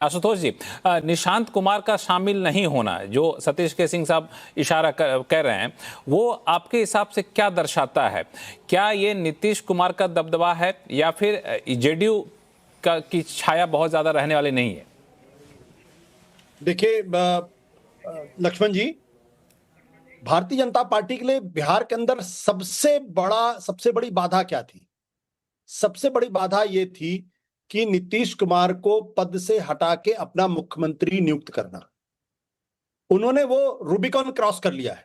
आशुतोष जी, निशांत कुमार का शामिल नहीं होना जो सतीश के सिंह साहब इशारा कर रहे हैं, वो आपके हिसाब से क्या दर्शाता है? क्या ये नीतीश कुमार का दबदबा है या फिर जेडीयू का की छाया बहुत ज्यादा रहने वाली नहीं है? देखिए लक्ष्मण जी, भारतीय जनता पार्टी के लिए बिहार के अंदर सबसे बड़ी बाधा क्या थी? सबसे बड़ी बाधा ये थी कि नीतीश कुमार को पद से हटा के अपना मुख्यमंत्री नियुक्त करना। उन्होंने वो रूबिकॉन क्रॉस कर लिया है,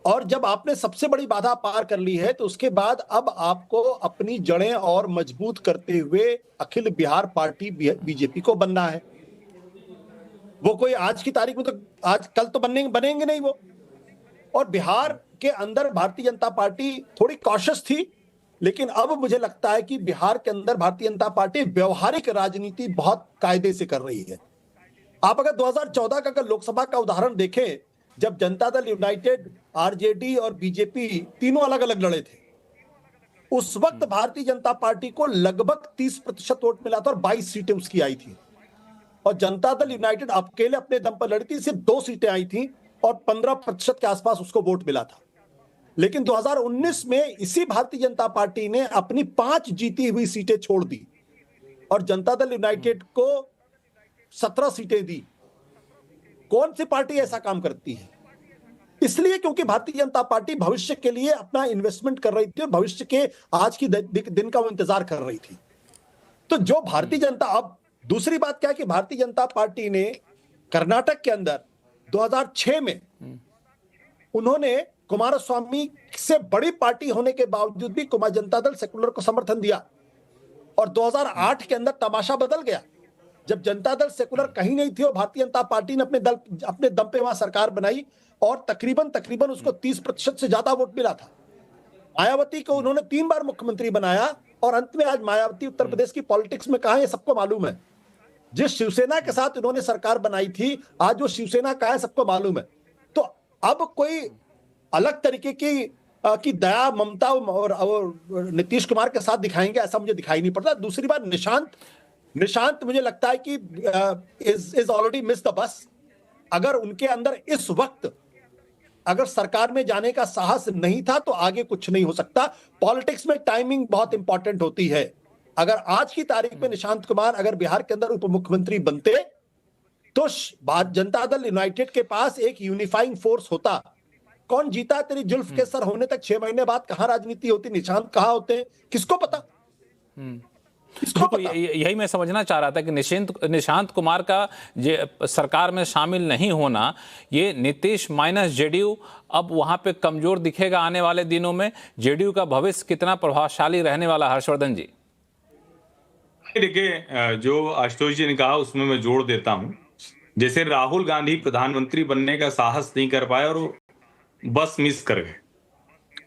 और जब आपने सबसे बड़ी बाधा पार कर ली है तो उसके बाद अब आपको अपनी जड़ें और मजबूत करते हुए अखिल बिहार पार्टी बीजेपी को बनना है। वो कोई आज की तारीख में तो आज कल तो बनेंगे नहीं वो। और बिहार के अंदर भारतीय जनता पार्टी थोड़ी कॉशियस थी, लेकिन अब मुझे लगता है कि बिहार के अंदर भारतीय जनता पार्टी व्यवहारिक राजनीति बहुत कायदे से कर रही है। आप अगर 2014 का लोकसभा का उदाहरण देखें, जब जनता दल यूनाइटेड, आरजेडी और बीजेपी तीनों अलग अलग लड़े थे, उस वक्त भारतीय जनता पार्टी को लगभग 30% वोट मिला था और 22 सीटें उसकी आई थी। और जनता दल यूनाइटेड अकेले अपने दम पर लड़ी थी, सिर्फ 2 सीटें आई थी और 15% के आसपास उसको वोट मिला था। लेकिन 2019 में इसी भारतीय जनता पार्टी ने अपनी 5 जीती हुई सीटें छोड़ दी और जनता दल यूनाइटेड को 17 सीटें दी। कौन सी पार्टी ऐसा काम करती है? इसलिए क्योंकि भारतीय जनता पार्टी भविष्य के लिए अपना इन्वेस्टमेंट कर रही थी और भविष्य के आज की दिन का वो इंतजार कर रही थी। तो जो भारतीय जनता, अब दूसरी बात क्या है कि भारतीय जनता पार्टी ने कर्नाटक के अंदर 2006 में उन्होंने कुमारस्वामी से बड़ी पार्टी होने के बावजूद भी कुमार जनता दल सेकुलर को समर्थन दिया, और 2008 के अंदर तमाशा बदल गया जब जनता दल सेकुलर कहीं नहीं थी और भारतीय जनता पार्टी ने अपने दम पे वहां सरकार बनाई और तकरीबन उसको 30% से ज्यादा वोट मिला था। मायावती को उन्होंने 3 बार मुख्यमंत्री बनाया और अंत में आज मायावती उत्तर प्रदेश की पॉलिटिक्स में कहां है सबको मालूम है। जिस शिवसेना के साथ उन्होंने सरकार बनाई थी, आज वो शिवसेना कहां है सबको मालूम है। तो अब कोई अलग तरीके की दया, ममता और नीतीश कुमार के साथ दिखाएंगे, ऐसा मुझे दिखाई नहीं पड़ता। दूसरी बात, निशांत मुझे लगता है कि is already miss the bus. अगर उनके अंदर इस वक्त अगर सरकार में जाने का साहस नहीं था तो आगे कुछ नहीं हो सकता। पॉलिटिक्स में टाइमिंग बहुत इंपॉर्टेंट होती है। अगर आज की तारीख में निशांत कुमार अगर बिहार के अंदर उप मुख्यमंत्री बनते तो जनता दल यूनाइटेड के पास एक यूनिफाइंग फोर्स होता। कौन जीता तेरी जुल्फ के सर होने तक 6 महीने बाद कहां राजनीति होती, निशांत कहां होते, किसको पता? यही मैं समझना चाह रहा था कि निशांत कुमार का सरकार में शामिल नहीं होना, ये नीतीश माइनस जेडीयू अब वहां पे कमजोर दिखेगा आने वाले दिनों में। जेडीयू का भविष्य कितना प्रभावशाली रहने वाला, हर्षवर्धन जी? देखिए, जो आशुतोष जी ने कहा उसमें मैं जोड़ देता हूं। जैसे राहुल गांधी प्रधानमंत्री बनने का साहस नहीं कर पाए और बस मिस कर गए,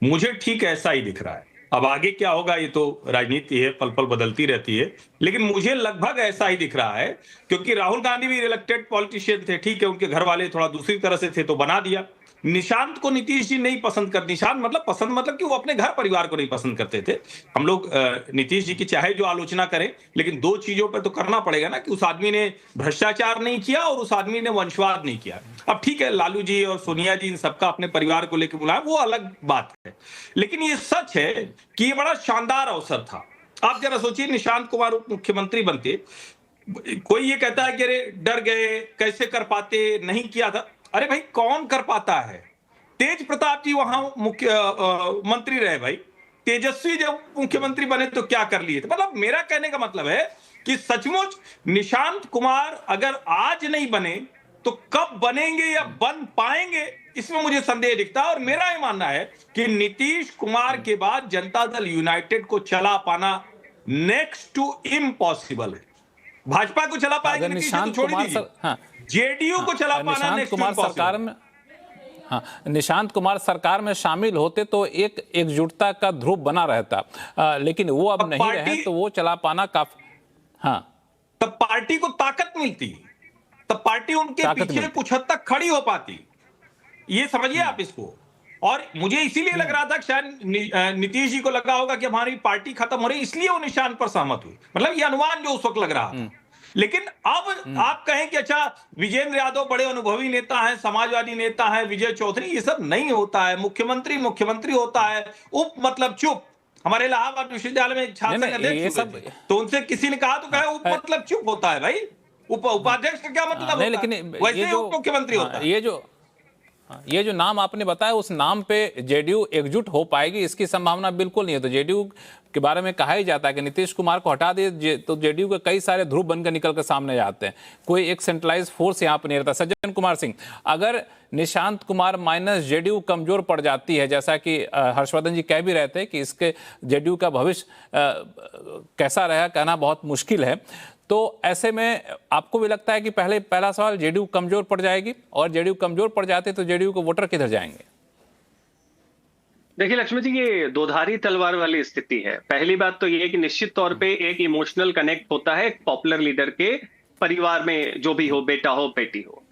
मुझे ठीक ऐसा ही दिख रहा है। अब आगे क्या होगा ये तो राजनीति है, पल पल बदलती रहती है, लेकिन मुझे लगभग ऐसा ही दिख रहा है। क्योंकि राहुल गांधी भी इलेक्टेड पॉलिटिशियन थे, ठीक है, उनके घर वाले थोड़ा दूसरी तरह से थे तो बना दिया। निशांत को नीतीश जी नहीं पसंद कर, निशांत मतलब कि वो अपने घर परिवार को नहीं पसंद करते थे। हम लोग नीतीश जी की चाहे जो आलोचना करें, लेकिन 2 चीजों पर तो करना पड़ेगा ना, कि उस आदमी ने भ्रष्टाचार नहीं किया और उस आदमी ने वंशवाद नहीं किया। अब ठीक है, लालू जी और सोनिया जी इन सबका अपने परिवार को लेकर बुलाया, वो अलग बात है, लेकिन ये सच है कि ये बड़ा शानदार अवसर था। आप जरा सोचिए, निशांत कुमार उप मुख्यमंत्री बनते, कोई ये कहता है कि अरे डर गए, कैसे कर पाते, नहीं किया था। अरे भाई, कौन कर पाता है? तेज प्रताप जी वहां मंत्री रहे भाई, तेजस्वी जब मुख्यमंत्री बने तो क्या कर लिए थे। मतलब मेरा कहने का मतलब है कि सचमुच निशांत कुमार अगर आज नहीं बने तो कब बनेंगे या बन पाएंगे, इसमें मुझे संदेह दिखता है। और मेरा ये मानना है कि नीतीश कुमार के बाद जनता दल यूनाइटेड को चला पाना नेक्स्ट टू इम्पॉसिबल है। भाजपा को चला पाएंगे नीतीश जी तो छोड़ दीजिए, जेडीयू को चला पाना नेक्स्ट टू इम्पॉसिबल। हाँ, निशांत कुमार सरकार में शामिल होते तो एक एकजुटता का ध्रुव बना रहता, लेकिन वो अब नहीं रहे तो वो चला पाना काफी। हाँ, तब पार्टी को ताकत मिलती, तब पार्टी उनके पीछे कुछ हद तक खड़ी हो पाती। ये समझिए आप इसको। और मुझे इसीलिए लग रहा था कि शायद नीतीश जी को लगा होगा कि हमारी पार्टी खत्म हो रही, इसलिए वो निशांत पर सहमत हुई। मतलब ये अनुमान जो उस वक्त लग रहा था। लेकिन अब आप कहें कि अच्छा विजेंद्र यादव बड़े अनुभवी नेता हैं, समाजवादी नेता हैं, विजय चौधरी, ये सब नहीं होता है। मुख्यमंत्री होता है, उप मतलब चुप। हमारे इलाहाबाद विश्वविद्यालय में छात्र संघ अध्यक्ष हुए थे, तो उनसे किसी ने कहा तो कहा उप मतलब चुप होता है भाई, उपाध्यक्ष का क्या मतलब होता है? लेकिन वैसे ही उप मुख्यमंत्री होता है। ये जो नाम आपने बताया, उस नाम पे जेडीयू एकजुट हो पाएगी, इसकी संभावना बिल्कुल नहीं है। तो जेडीयू के बारे में कहा ही जाता है कि नीतीश कुमार को हटा दे तो जेडीयू के कई सारे ध्रुव बनकर निकल कर सामने जाते हैं, कोई एक सेंट्रलाइज फोर्स यहाँ पर नहीं रहता। सज्जन कुमार सिंह, अगर निशांत कुमार माइनस जेडीयू कमजोर पड़ जाती है, जैसा कि हर्षवर्धन जी कह भी रहे थे कि इसके जेडीयू का भविष्य कैसा रहेगा कहना बहुत मुश्किल है, तो ऐसे में आपको भी लगता है कि पहला सवाल जेडीयू कमजोर पड़ जाएगी, और जेडीयू कमजोर पड़ जाते तो जेडीयू के वोटर किधर जाएंगे? देखिए लक्ष्मण जी, ये दोधारी तलवार वाली स्थिति है। पहली बात तो ये कि निश्चित तौर पे एक इमोशनल कनेक्ट होता है एक पॉपुलर लीडर के परिवार में, जो भी हो, बेटा हो बेटी हो,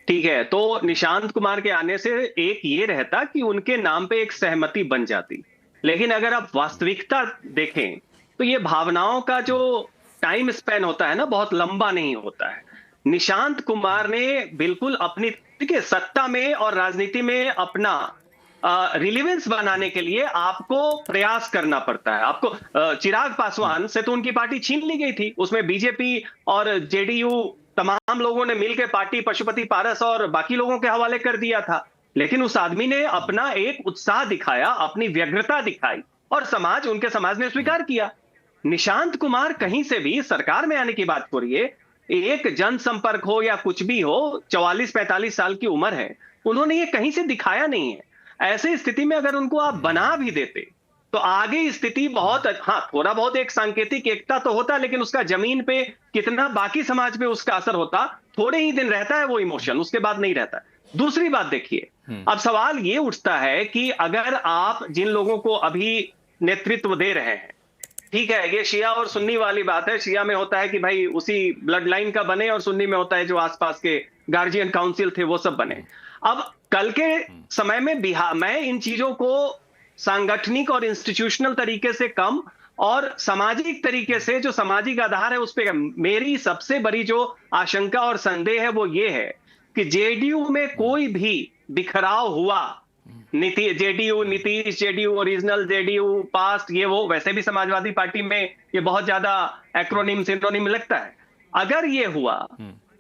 ठीक है। तो निशांत कुमार के आने से एक ये रहता कि उनके नाम पे एक सहमति बन जाती। लेकिन अगर आप वास्तविकता देखें तो ये भावनाओं का जो टाइम स्पेन होता है ना, बहुत लंबा नहीं होता है। निशांत कुमार ने बिल्कुल अपनी, देखिए, सत्ता में और राजनीति में अपना रिलेवेंस बनाने के लिए आपको प्रयास करना पड़ता है। आपको चिराग पासवान से तो उनकी पार्टी छीन ली गई थी, उसमें बीजेपी और जेडीयू तमाम लोगों ने मिलकर पार्टी पशुपति पारस और बाकी लोगों के हवाले कर दिया था। लेकिन उस आदमी ने अपना एक उत्साह दिखाया, अपनी व्यग्रता दिखाई, और उनके समाज ने स्वीकार किया। निशांत कुमार कहीं से भी सरकार में आने की बात हो रही है, एक जनसंपर्क हो या कुछ भी हो, 44-45 साल की उम्र है, उन्होंने ये कहीं से दिखाया नहीं है। ऐसे स्थिति में अगर उनको आप बना भी देते तो आगे स्थिति बहुत, हाँ, थोड़ा बहुत एक सांकेतिक एकता तो होता, लेकिन उसका जमीन पे कितना बाकी समाज पे उसका असर होता, थोड़े ही दिन रहता है वो इमोशन, उसके बाद नहीं रहता। दूसरी बात देखिए, अब सवाल ये उठता है कि अगर आप जिन लोगों को अभी नेतृत्व दे रहे हैं, ठीक है, ये शिया और सुन्नी वाली बात है। शिया में होता है कि भाई उसी ब्लड लाइन का बने, और सुन्नी में होता है जो आसपास के गार्जियन काउंसिल थे वो सब बने। अब कल के समय में बिहार में इन चीजों को सांगठनिक और इंस्टीट्यूशनल तरीके से कम और सामाजिक तरीके से, जो सामाजिक आधार है उस पर, मेरी सबसे बड़ी जो आशंका और संदेह है वो ये है कि जेडीयू में कोई भी बिखराव हुआ, JDU Nitish, JDU original, JDU past, ये वो, वैसे भी समाजवादी पार्टी में ये बहुत ज्यादा एक्रोनिम सिनोनिम लगता है। अगर ये हुआ,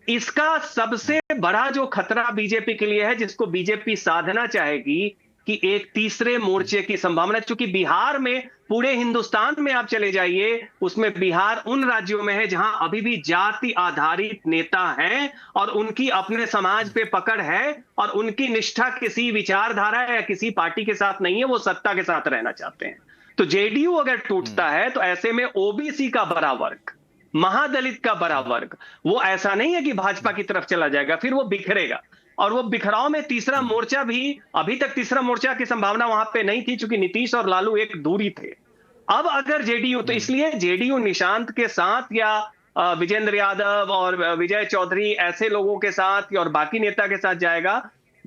इसका सबसे बड़ा जो खतरा बीजेपी के लिए है, जिसको बीजेपी साधना चाहेगी, कि एक तीसरे मोर्चे की संभावना, क्योंकि बिहार में, पूरे हिंदुस्तान में आप चले जाइए, उसमें बिहार उन राज्यों में है जहां अभी भी जाति आधारित नेता हैं और उनकी अपने समाज पे पकड़ है, और उनकी निष्ठा किसी विचारधारा या किसी पार्टी के साथ नहीं है, वो सत्ता के साथ रहना चाहते हैं। तो जेडीयू अगर टूटता है तो ऐसे में ओबीसी का बड़ा वर्ग, महादलित का बड़ा वर्ग, वो ऐसा नहीं है कि भाजपा की तरफ चला जाएगा, फिर वो बिखरेगा। और वो बिखराव में तीसरा मोर्चा भी, अभी तक तीसरा मोर्चा की संभावना वहां पे नहीं थी, क्योंकि नीतीश और लालू एक दूरी थे। अब अगर जेडीयू, तो इसलिए जेडीयू निशांत के साथ या विजेंद्र यादव और विजय चौधरी ऐसे लोगों के साथ और बाकी नेता के साथ जाएगा,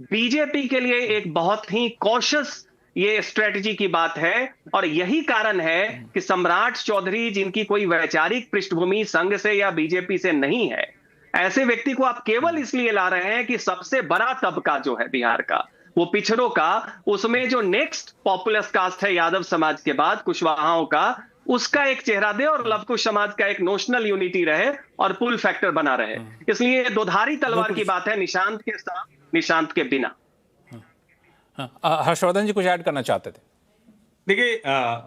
बीजेपी के लिए एक बहुत ही कॉशियस ये स्ट्रेटजी की बात है। और यही कारण है कि सम्राट चौधरी, जिनकी कोई वैचारिक पृष्ठभूमि संघ से या बीजेपी से नहीं है, ऐसे व्यक्ति को आप केवल इसलिए ला रहे हैं कि सबसे बड़ा तबका जो है बिहार का, वो पिछड़ों का, उसमें जो नेक्स्ट पॉपुलस कास्ट है यादव समाज के बाद, कुशवाहाओं का, उसका एक चेहरा दे और लव कुश समाज का एक नोशनल यूनिटी रहे और पुल फैक्टर बना रहे। इसलिए दोधारी तलवार की बात है, निशांत के साथ, निशांत के बिना। हर्षवर्धन जी कुछ ऐड करना चाहते थे? देखिए,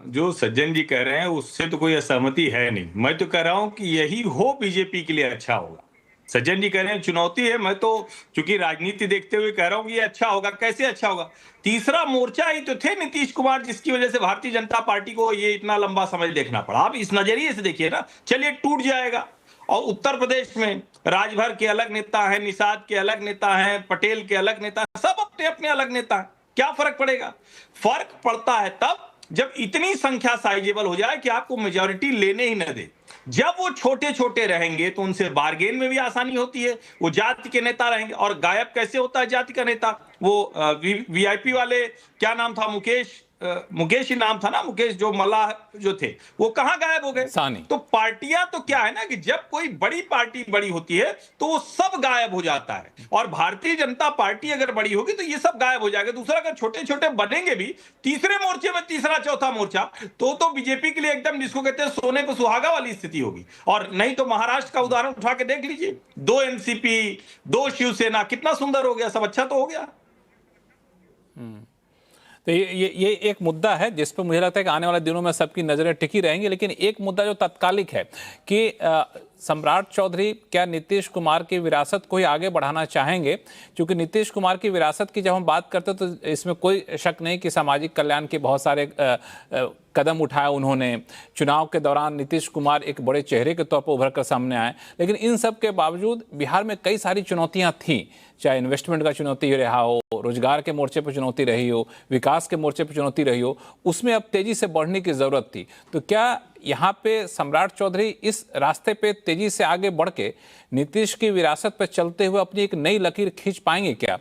जो सज्जन जी कह रहे हैं उससे तो कोई असहमति है नहीं। मैं तो कह रहा हूं कि यही हो बीजेपी के लिए अच्छा होगा। सज्जन जी कह रहे हैं चुनौती है, मैं तो चूंकि राजनीति देखते हुए कह रहा हूं कि ये अच्छा होगा। कैसे अच्छा होगा? तीसरा मोर्चा ही तो थे नीतीश कुमार, जिसकी वजह से भारतीय जनता पार्टी को ये इतना लंबा समय देखना पड़ा। आप इस नजरिए से देखिए ना, चलिए टूट जाएगा। और उत्तर प्रदेश में राजभर के अलग नेता हैं, निषाद के अलग नेता हैं, पटेल के अलग नेता हैं, सब अपने अपने अलग नेता हैं। क्या फर्क पड़ेगा? फर्क पड़ता है तब जब इतनी संख्या साइजेबल हो जाए कि आपको मेजॉरिटी लेने ही न दे। जब वो छोटे छोटे रहेंगे तो उनसे बार्गेन में भी आसानी होती है। वो जाति के नेता रहेंगे। और गायब कैसे होता है जाति का नेता? वो वीआईपी वाले, क्या नाम था, मुकेश ही नाम था ना, मुकेश जो मल्लाह जो थे, वो कहां गायब हो गए? सानी। तो पार्टियां तो क्या है ना कि जब कोई बड़ी पार्टी बड़ी होती है तो वो सब गायब हो जाता है। और भारतीय जनता पार्टी अगर बड़ी होगी तो ये सब गायब हो जाएगा। दूसरा, अगर छोटे छोटे बनेंगे भी, तीसरे मोर्चे में तीसरा चौथा मोर्चा, तो बीजेपी के लिए एकदम जिसको कहते हैं सोने पे सुहागा वाली स्थिति होगी। और नहीं तो महाराष्ट्र का उदाहरण उठा के देख लीजिए, 2 एनसीपी, 2 शिवसेना, कितना सुंदर हो गया, सब अच्छा तो हो गया। तो ये एक मुद्दा है जिस पर मुझे लगता है कि आने वाले दिनों में सबकी नजरें टिकी रहेंगी। लेकिन एक मुद्दा जो तत्कालिक है कि सम्राट चौधरी क्या नीतीश कुमार की विरासत को ही आगे बढ़ाना चाहेंगे? क्योंकि नीतीश कुमार की विरासत की जब हम बात करते हैं तो इसमें कोई शक नहीं कि सामाजिक कल्याण के बहुत सारे कदम उठाए उन्होंने। चुनाव के दौरान नीतीश कुमार एक बड़े चेहरे के तौर पर उभर कर सामने आए। लेकिन इन सब के बावजूद बिहार में कई सारी चुनौतियां थीं, चाहे इन्वेस्टमेंट का चुनौती रहा हो, रोजगार के मोर्चे पर चुनौती रही हो, विकास के मोर्चे पर चुनौती रही हो, उसमें अब तेजी से बढ़ने की जरूरत थी। तो क्या यहाँ पे सम्राट चौधरी इस रास्ते पे तेजी से आगे बढ़ के नीतीश की विरासत पर चलते हुए अपनी एक नई लकीर खींच पाएंगे क्या?